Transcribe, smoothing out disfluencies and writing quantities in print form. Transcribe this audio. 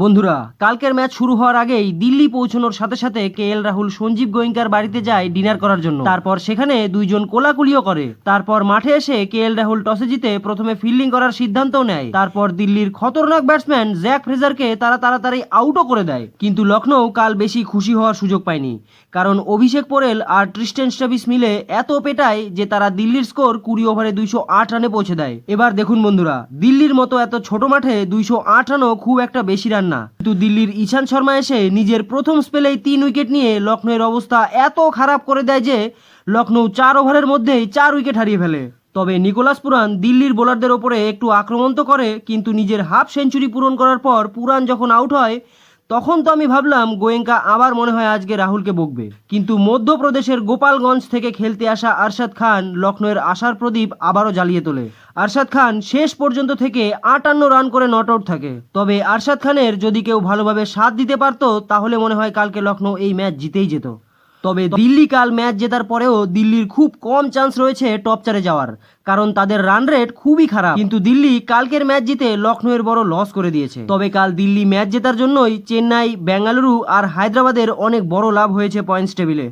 বন্ধুরা, কালকের ম্যাচ শুরু হওয়ার আগেই দিল্লি পৌঁছানোর সাথে সাথে কেএল রাহুল সঞ্জীব গোয়েঙ্কার বাড়িতে যায় ডিনার করার জন্য। তারপর সেখানে দুইজন কোলাকুলিও করে। তারপর মাঠে এসে কেএল রাহুল টসে জিতে প্রথমে ফিল্ডিং করার সিদ্ধান্তও নেয়। তারপর দিল্লির খতরনাক ব্যাটসম্যান জ্যাক ফ্রেজারকে তারা তাড়াতাড়ি আউটও করে দেয়। কিন্তু লখনৌ কাল বেশি খুশি হওয়ার সুযোগ পায়নি, কারণ অভিষেক পোরেল আর ট্রিস্টেন স্টাবিস মিলে এত পেটায় যে তারা দিল্লির স্কোর 20 ওভারে 208 রানে পৌঁছে দেয়। এবার দেখুন বন্ধুরা, দিল্লির মতো এত ছোট মাঠে 208 রানও খুব একটা বেশি রান না, কিন্তু দিল্লির ঈশান্ত শর্মা এসে নিজের প্রথম স্পেলেই 3 উইকেট নিয়ে লখনৌয়ের অবস্থা এত খারাপ করে দেয় যে লখনৌ 4 ওভারের মধ্যেই 4 উইকেট হারিয়ে ফেলে। তবে নিকোলাস পুরান দিল্লির বোলারদের ওপরে একটু আক্রমণ তো করে, কিন্তু নিজের হাফ সেঞ্চুরি পূরণ করার পর পুরান যখন আউট হয় তখন তো আমি ভাবলাম গোয়েঙ্কা আবার মনে হয় আজকে রাহুলকে বকবে। কিন্তু মধ্যপ্রদেশের গোপালগঞ্জ থেকে খেলতে আসা আরশাদ খান লখনৌয়ের আশার প্রদীপ আবারও জ্বালিয়ে তোলে। আরশাদ খান শেষ পর্যন্ত থেকে 58 রান করে নট আউট থাকে। তবে আরশাদ খানের যদি কেউ ভালোভাবে সাথ দিতে পারত তাহলে মনে হয় কালকে লখনৌ এই ম্যাচ জিতেই যেত। তবে দিল্লি কাল ম্যাচ জেতার পরেও দিল্লির খুব কম চান্স রয়েছে টপ 4-এ যাওয়ার, কারণ তাদের রান রেট খুবই খারাপ। কিন্তু দিল্লি কালকের ম্যাচ জিতে লখনৌয়ের বড় লস করে দিয়েছে। তবে কাল দিল্লি ম্যাচ জেতার জন্যই চেন্নাই, বেঙ্গালুরু আর হায়দ্রাবাদের অনেক বড় লাভ হয়েছে পয়েন্টস টেবিলে।